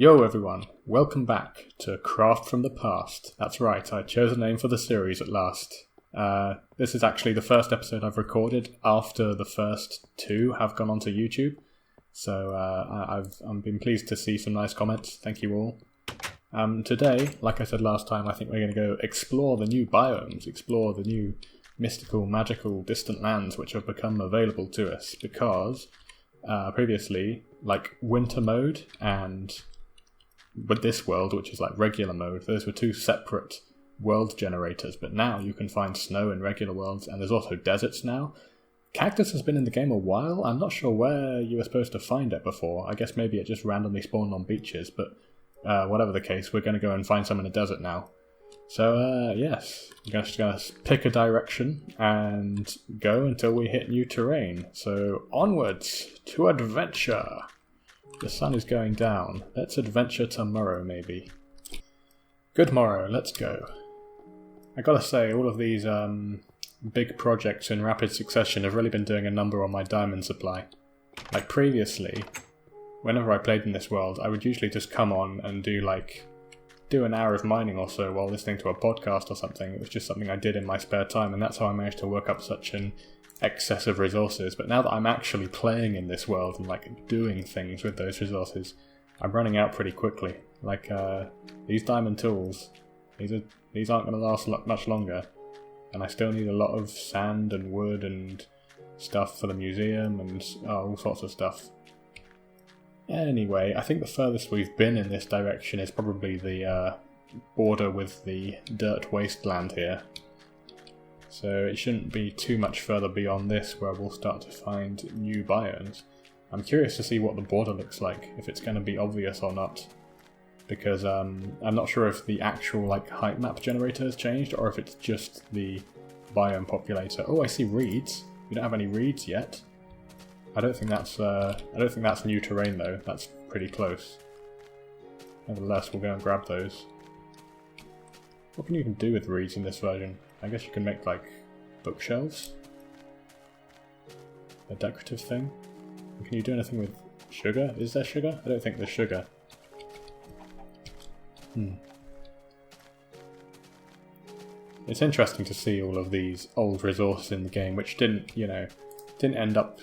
Yo everyone, welcome back to Craft from the Past. That's right, I chose a name for the series at last. This is actually the first episode I've recorded after the first two have gone onto YouTube. So I've been pleased to see some nice comments, thank you all. Today, like I said last time, I think we're going to go explore the new biomes, explore the new mystical, magical, distant lands which have become available to us, because previously, like winter mode and with this world, which is like regular mode, those were two separate world generators, but now you can find snow in regular worlds, and there's also deserts now. Cactus has been in the game a while. I'm not sure where you were supposed to find it before. I guess maybe it just randomly spawned on beaches, but whatever the case, we're going to go and find some in the desert now. So yes, we're just going to pick a direction and go until we hit new terrain. So onwards to adventure! The sun is going down. Let's adventure tomorrow, maybe. Good morrow, let's go. I gotta say, all of these big projects in rapid succession have really been doing a number on my diamond supply. Like previously, whenever I played in this world, I would usually just come on and do an hour of mining or so while listening to a podcast or something. It was just something I did in my spare time, and that's how I managed to work up such an excess of resources. But now that I'm actually playing in this world and doing things with those resources, I'm running out pretty quickly. These diamond tools, these aren't going to last much longer, and I still need a lot of sand and wood and stuff for the museum and all sorts of stuff. Anyway, I think the furthest we've been in this direction is probably the border with the dirt wasteland here. So it shouldn't be too much further beyond this where we'll start to find new biomes. I'm curious to see what the border looks like, if it's going to be obvious or not. Because I'm not sure if the actual height map generator has changed, or if it's just the biome populator. Oh, I see reeds. We don't have any reeds yet. I don't think that's new terrain though. That's pretty close. Nevertheless, we'll go and grab those. What can you even do with reeds in this version? I guess you can make bookshelves. A decorative thing. Can you do anything with sugar? Is there sugar? I don't think there's sugar. It's interesting to see all of these old resources in the game, which didn't end up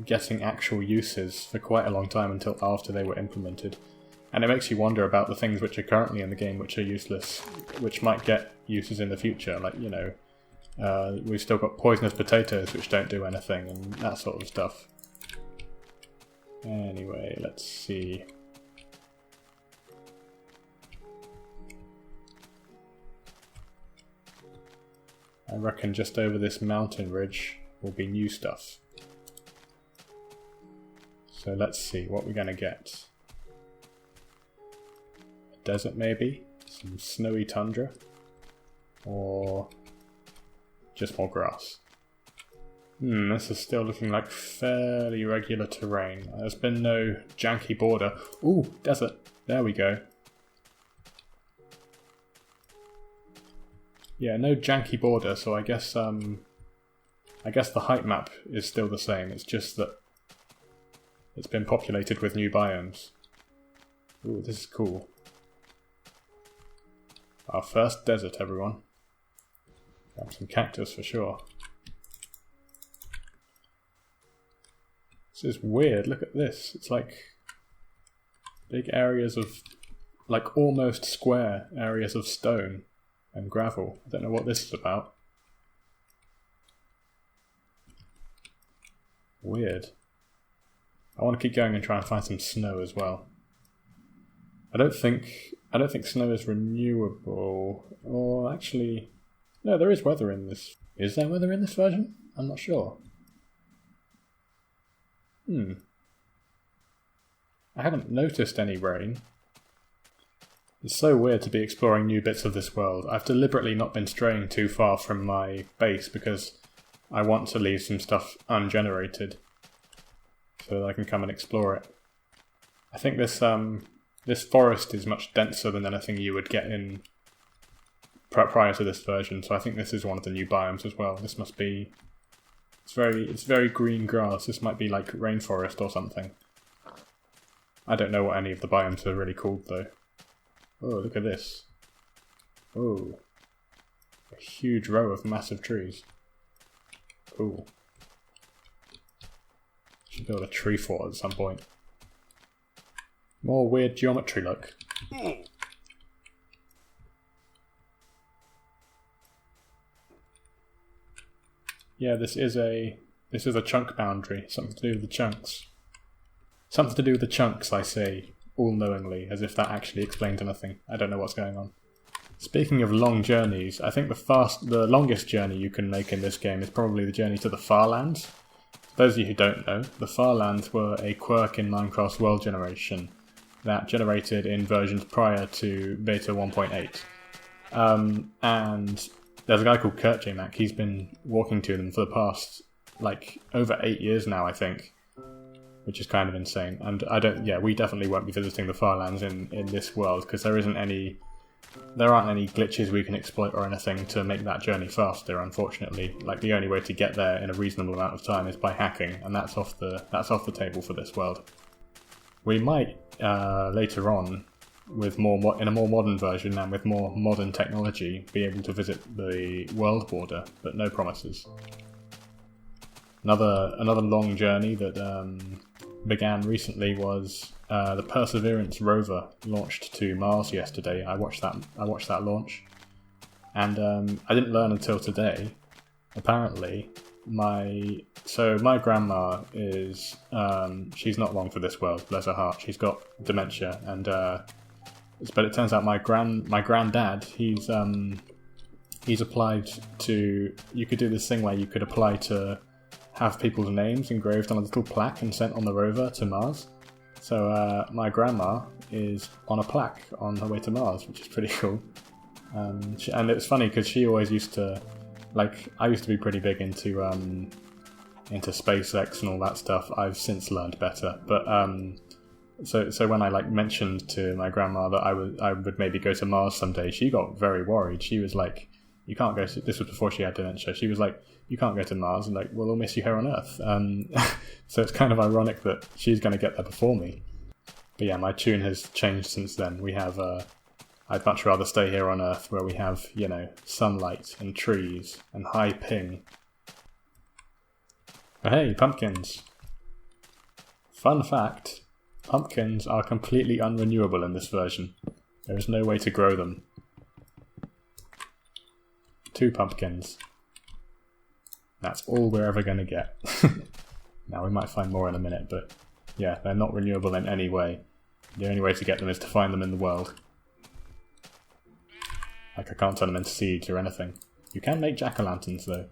getting actual uses for quite a long time until after they were implemented. And it makes you wonder about the things which are currently in the game which are useless, which might get uses in the future. We've still got poisonous potatoes which don't do anything and that sort of stuff. Anyway, let's see. I reckon just over this mountain ridge will be new stuff. So let's see what we're going to get. A desert maybe? Some snowy tundra? Or just more grass? This is still looking like fairly regular terrain. There's been no janky border. Ooh, desert. There we go. Yeah, no janky border, so I guess the height map is still the same. It's just that it's been populated with new biomes. Ooh, this is cool. Our first desert, everyone. Grab some cactus for sure. This is weird, look at this. It's like big areas of, almost square areas of stone and gravel. I don't know what this is about. Weird. I want to keep going and try and find some snow as well. I don't think snow is renewable. Or actually, no, there is weather in this. Is there weather in this version? I'm not sure. I haven't noticed any rain. It's so weird to be exploring new bits of this world. I've deliberately not been straying too far from my base because I want to leave some stuff ungenerated so that I can come and explore it. I think this forest is much denser than anything you would get in prior to this version, so I think this is one of the new biomes as well. This must be... It's very green grass. This might be like rainforest or something. I don't know what any of the biomes are really called though. Oh, look at this. Oh. A huge row of massive trees. Cool. Should build a tree fort at some point. More weird geometry look. Yeah, this is a chunk boundary. Something to do with the chunks. Something to do with the chunks, I say, all-knowingly, as if that actually explains anything. I don't know what's going on. Speaking of long journeys, I think the longest journey you can make in this game is probably the journey to the Farlands. For those of you who don't know, the Farlands were a quirk in Minecraft's world generation that generated in versions prior to beta 1.8. And there's a guy called Kurt J. Mac. He's been walking to them for the past, like, over 8 years now, I think. Which is kind of insane. And we definitely won't be visiting the Farlands in this world, because there aren't any glitches we can exploit or anything to make that journey faster, unfortunately. Like, the only way to get there in a reasonable amount of time is by hacking, and that's off the table for this world. We might, later on, in a more modern version and with more modern technology, be able to visit the world border, but no promises. Another long journey that began recently was the Perseverance rover launched to Mars yesterday. I watched that launch, and I didn't learn until today. Apparently, my grandma is she's not long for this world. Bless her heart. She's got dementia, and but it turns out my granddad he's applied to. You could do this thing where you could apply to have people's names engraved on a little plaque and sent on the rover to Mars. So my grandma is on a plaque on her way to Mars, which is pretty cool. And it's funny because she always used to, like, I used to be pretty big into SpaceX and all that stuff. I've since learned better, but so when I mentioned to my grandma that I would maybe go to Mars someday, she got very worried. She was like, "You can't go to." This was before she had dementia. She was like, "You can't go to Mars," and like, "We'll miss you here on Earth." So it's kind of ironic that she's going to get there before me. But yeah, my tune has changed since then. We have, I'd much rather stay here on Earth where we have, sunlight and trees and high ping. But hey, pumpkins. Fun fact, pumpkins are completely unrenewable in this version. There is no way to grow them. 2 pumpkins. That's all we're ever going to get. Now, we might find more in a minute, but yeah, they're not renewable in any way. The only way to get them is to find them in the world. Like, I can't turn them into seeds or anything. You can make jack-o'-lanterns, though.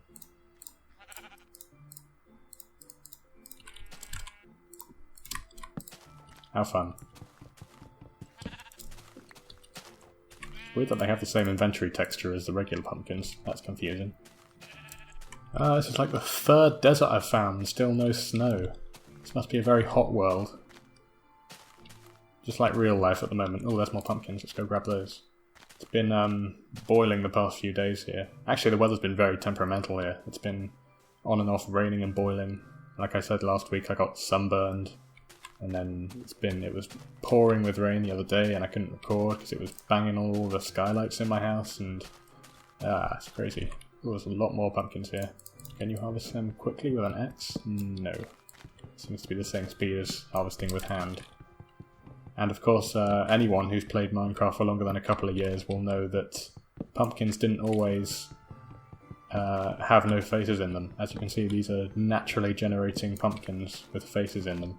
How fun. Weird that they have the same inventory texture as the regular pumpkins. That's confusing. This is like the 3rd desert I've found, still no snow. This must be a very hot world. Just like real life at the moment. Oh, there's more pumpkins, let's go grab those. It's been boiling the past few days here. Actually, the weather's been very temperamental here. It's been on and off raining and boiling. Like I said last week, I got sunburned. And then it was pouring with rain the other day and I couldn't record because it was banging on all the skylights in my house, and it's crazy. Oh, there's a lot more pumpkins here. Can you harvest them quickly with an axe? No. Seems to be the same speed as harvesting with hand. And of course, anyone who's played Minecraft for longer than a couple of years will know that pumpkins didn't always have no faces in them. As you can see, these are naturally generating pumpkins with faces in them.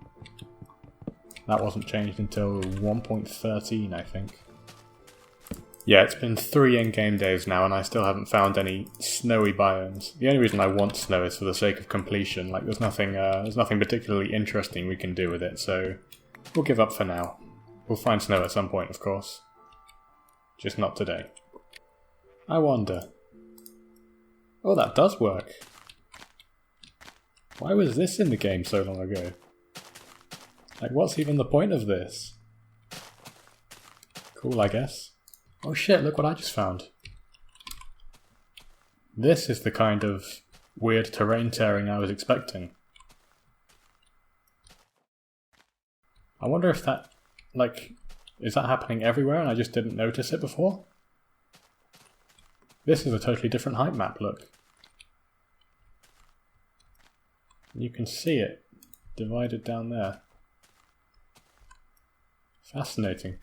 That wasn't changed until 1.13, I think. Yeah, it's been 3 in-game days now and I still haven't found any snowy biomes. The only reason I want snow is for the sake of completion. Like, there's nothing particularly interesting we can do with it, so we'll give up for now. We'll find snow at some point, of course. Just not today. I wonder. Oh, that does work. Why was this in the game so long ago? Like, what's even the point of this? Cool, I guess. Oh shit, look what I just found. This is the kind of weird terrain tearing I was expecting. I wonder if that, like, is that happening everywhere and I just didn't notice it before? This is a totally different height map, look. You can see it divided down there. Fascinating.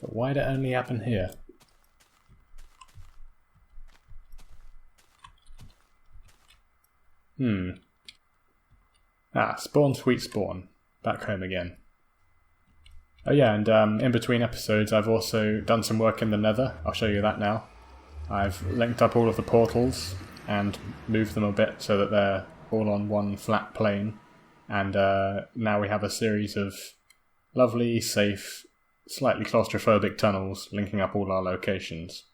But why'd it only happen here? Spawn, sweet spawn. Back home again. Oh yeah, and in between episodes I've also done some work in the Nether. I'll show you that now. I've linked up all of the portals and moved them a bit so that they're all on one flat plane. And now we have a series of lovely, safe, slightly claustrophobic tunnels linking up all our locations.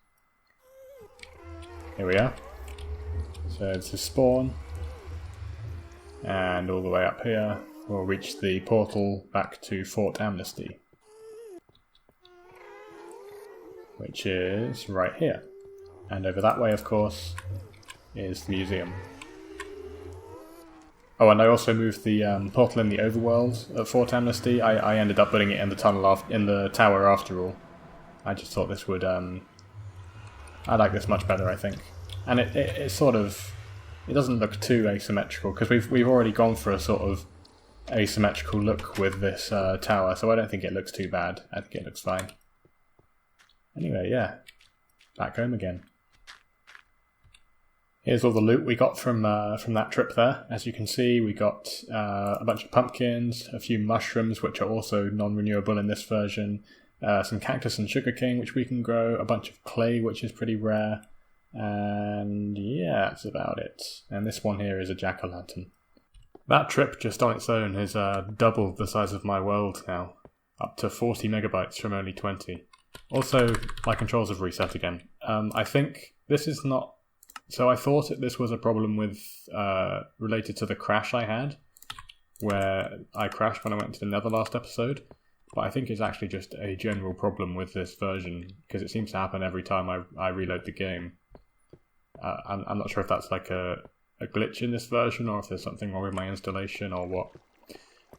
Here we are. So this is spawn. And all the way up here we'll reach the portal back to Fort Amnesty, which is right here. And over that way, of course, is the museum. Oh, and I also moved the portal in the overworld at Fort Amnesty. I ended up putting it in the tunnel in the tower after all. I just thought this would I like this much better, I think. And it sort of, it doesn't look too asymmetrical because we've already gone for a sort of asymmetrical look with this tower, so I don't think it looks too bad. I think it looks fine. Anyway, yeah, back home again. Here's all the loot we got from that trip there. As you can see, we got a bunch of pumpkins, a few mushrooms, which are also non-renewable in this version, some cactus and sugarcane, which we can grow, a bunch of clay, which is pretty rare, and yeah, that's about it. And this one here is a jack-o'-lantern. That trip just on its own has doubled the size of my world now, up to 40 megabytes from only 20. Also, my controls have reset again. I think this is not... So I thought that this was a problem with related to the crash I had, where I crashed when I went to the Nether last episode, but I think it's actually just a general problem with this version, because it seems to happen every time I reload the game. I'm not sure if that's like a glitch in this version, or if there's something wrong with my installation, or what.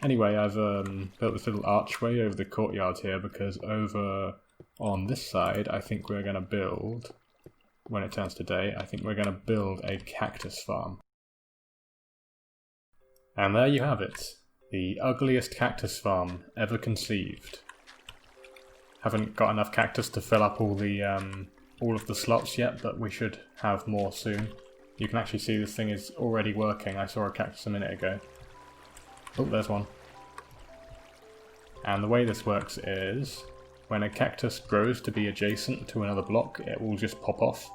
Anyway, I've built this little archway over the courtyard here, because over on this side, I think we're going to build, when it turns to day, I think we're going to build a cactus farm. And there you have it. The ugliest cactus farm ever conceived. Haven't got enough cactus to fill up all of the slots yet, but we should have more soon. You can actually see this thing is already working. I saw a cactus a minute ago. Oh, there's one. And the way this works is, when a cactus grows to be adjacent to another block, it will just pop off.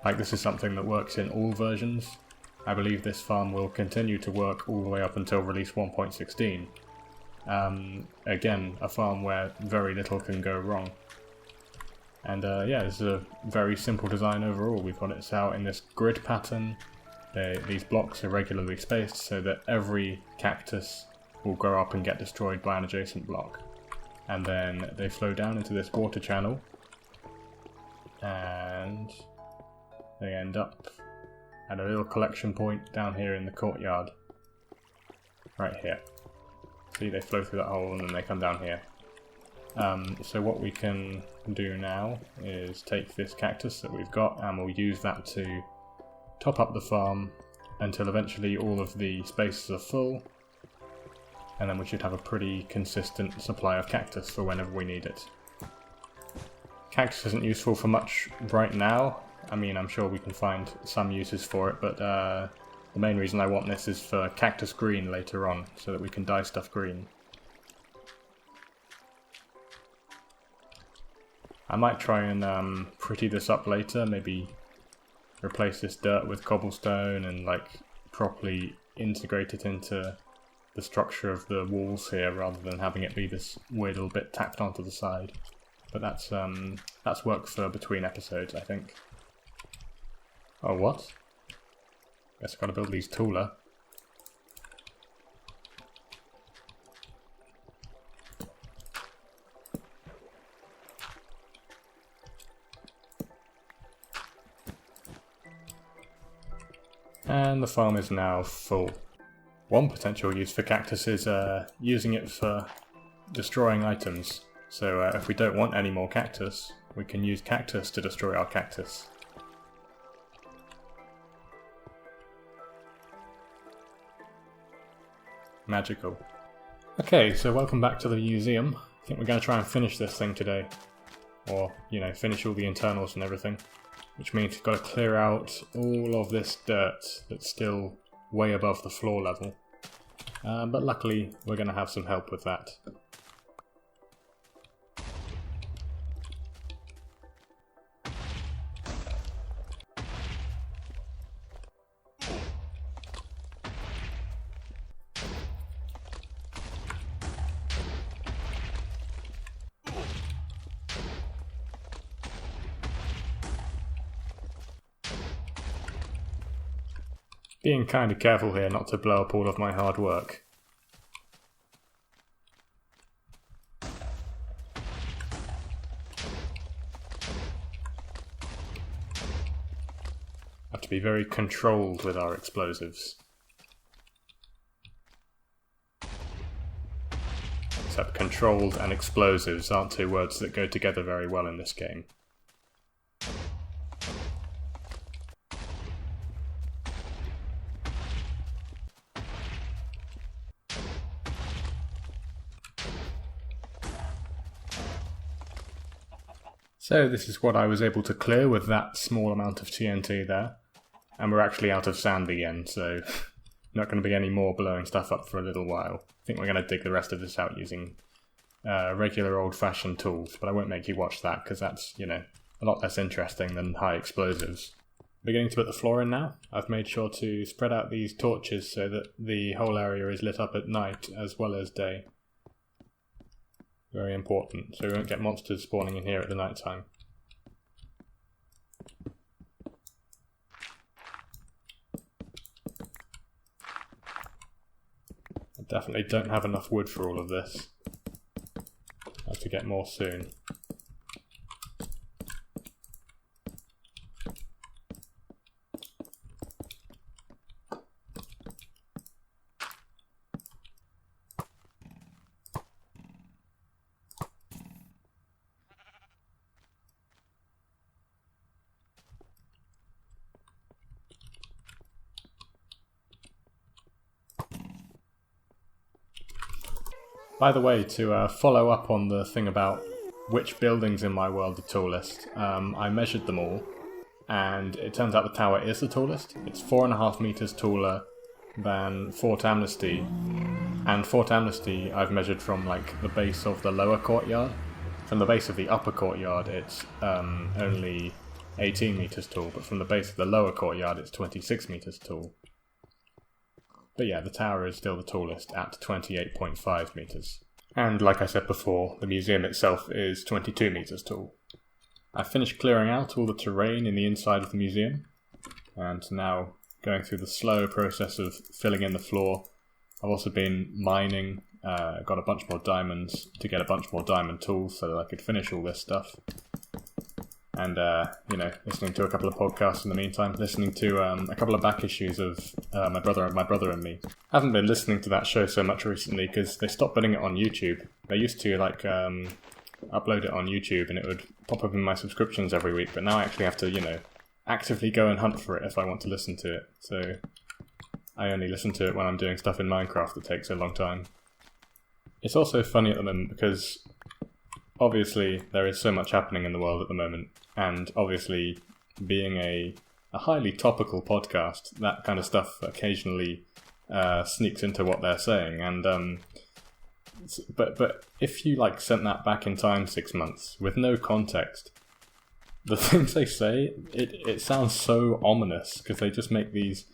Like, this is something that works in all versions. I believe this farm will continue to work all the way up until release 1.16. Again, a farm where very little can go wrong. And yeah, this is a very simple design overall. We've got it out in this grid pattern. These blocks are regularly spaced so that every cactus will grow up and get destroyed by an adjacent block. And then they flow down into this water channel. And they end up at a little collection point down here in the courtyard. Right here. See, they flow through that hole and then they come down here. So what we can do now is take this cactus that we've got and we'll use that to top up the farm until eventually all of the spaces are full, and then we should have a pretty consistent supply of cactus for whenever we need it. Cactus isn't useful for much right now. I mean, I'm sure we can find some uses for it, but the main reason I want this is for cactus green later on, so that we can dye stuff green. I might try and pretty this up later, maybe replace this dirt with cobblestone and like properly integrate it into the structure of the walls here rather than having it be this weird little bit tacked onto the side. But that's work for between episodes, I think. Oh, what? Guess I've got to build these taller. And the farm is now full. One potential use for cactus is using it for destroying items. So if we don't want any more cactus, we can use cactus to destroy our cactus. Magical. Okay, so welcome back to the museum. I think we're going to try and finish this thing today. Or, finish all the internals and everything. Which means we've got to clear out all of this dirt that's still way above the floor level. But luckily, we're going to have some help with that. Being kind of careful here not to blow up all of my hard work. Have to be very controlled with our explosives. Except controlled and explosives aren't two words that go together very well in this game. So this is what I was able to clear with that small amount of TNT there. And we're actually out of sand again, so not going to be any more blowing stuff up for a little while. I think we're going to dig the rest of this out using regular old-fashioned tools, but I won't make you watch that because that's, a lot less interesting than high explosives. Beginning to put the floor in now. I've made sure to spread out these torches so that the whole area is lit up at night as well as day. Very important, so we won't get monsters spawning in here at the night time. I definitely don't have enough wood for all of this. I have to get more soon. By the way, to follow up on the thing about which buildings in my world are tallest, I measured them all, and it turns out the tower is the tallest. It's 4.5 meters taller than Fort Amnesty, and Fort Amnesty I've measured from like the base of the lower courtyard. From the base of the upper courtyard it's only 18 meters tall, but from the base of the lower courtyard it's 26 meters tall. But yeah, the tower is still the tallest at 28.5 meters. And like I said before, the museum itself is 22 meters tall. I've finished clearing out all the terrain in the inside of the museum, and now going through the slow process of filling in the floor. I've also been mining, got a bunch more diamonds to get a bunch more diamond tools so that I could finish all this stuff. And, listening to a couple of podcasts in the meantime, listening to a couple of back issues of My Brother and Me. I haven't been listening to that show so much recently because they stopped putting it on YouTube. They used to, upload it on YouTube and it would pop up in my subscriptions every week, but now I actually have to, actively go and hunt for it if I want to listen to it. So I only listen to it when I'm doing stuff in Minecraft that takes a long time. It's also funny at the moment because obviously there is so much happening in the world at the moment, and obviously being a highly topical podcast, that kind of stuff occasionally sneaks into what they're saying, and but if you sent that back in time 6 months with no context, the things they say, it sounds so ominous because they just make these,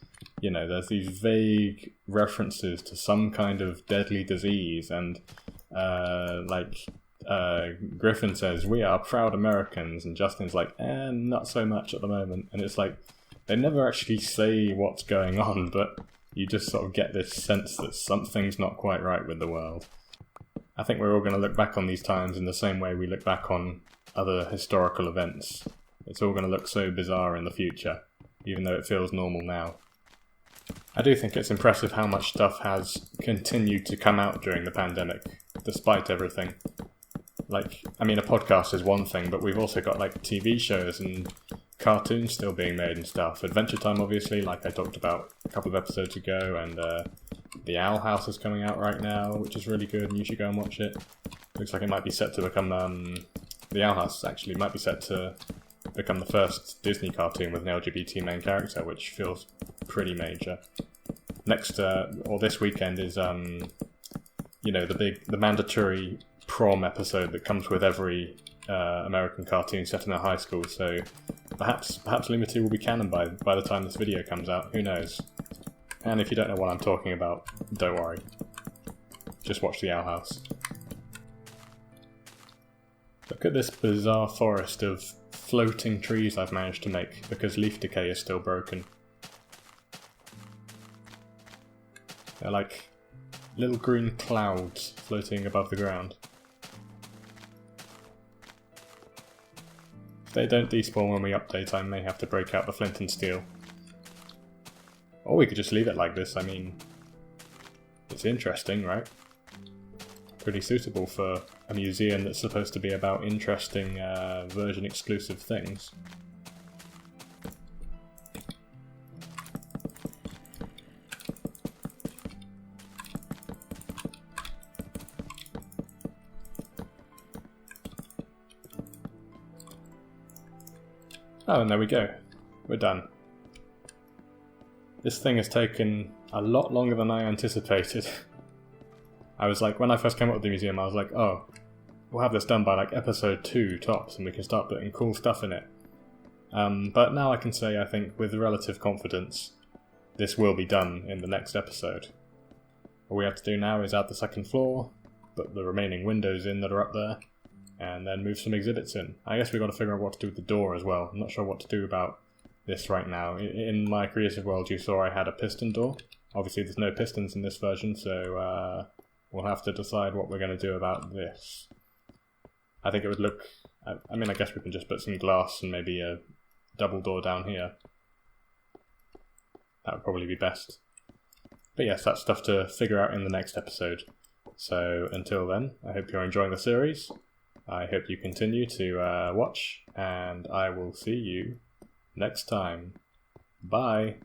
there's these vague references to some kind of deadly disease, and Griffin says, "We are proud Americans," and Justin's like, not so much at the moment. And it's like, they never actually say what's going on, but you just sort of get this sense that something's not quite right with the world. I think we're all going to look back on these times in the same way we look back on other historical events. It's all going to look so bizarre in the future, even though it feels normal now. I do think it's impressive how much stuff has continued to come out during the pandemic, despite everything. Like, I mean, a podcast is one thing, but we've also got, like, TV shows and cartoons still being made and stuff. Adventure Time, obviously, like I talked about a couple of episodes ago, and The Owl House is coming out right now, which is really good, and you should go and watch it. Looks like it might be set to become, The Owl House, actually, might be set to become the first Disney cartoon with an LGBT main character, which feels pretty major. Next, or this weekend is, the mandatory prom episode that comes with every American cartoon set in a high school, so perhaps Luma 2 will be canon by the time this video comes out, who knows. And if you don't know what I'm talking about, don't worry. Just watch The Owl House. Look at this bizarre forest of floating trees I've managed to make, because leaf decay is still broken. They're like little green clouds floating above the ground. If they don't despawn when we update, I may have to break out the flint and steel. Or we could just leave it like this. I mean, it's interesting, right? Pretty suitable for a museum that's supposed to be about interesting version exclusive things. Oh, and there we go. We're done. This thing has taken a lot longer than I anticipated. I was like, when I first came up with the museum, I was like, oh, we'll have this done by like episode 2 tops and we can start putting cool stuff in it. But now I can say, I think, with relative confidence, this will be done in the next episode. What we have to do now is add the second floor, put the remaining windows in that are up there, and then move some exhibits in. I guess we've got to figure out what to do with the door as well. I'm not sure what to do about this right now. In my creative world, you saw I had a piston door. Obviously there's no pistons in this version, so we'll have to decide what we're going to do about this. I think it would look... I mean, I guess we can just put some glass and maybe a double door down here. That would probably be best. But yes, that's stuff to figure out in the next episode. So until then, I hope you're enjoying the series. I hope you continue to watch, and I will see you next time. Bye!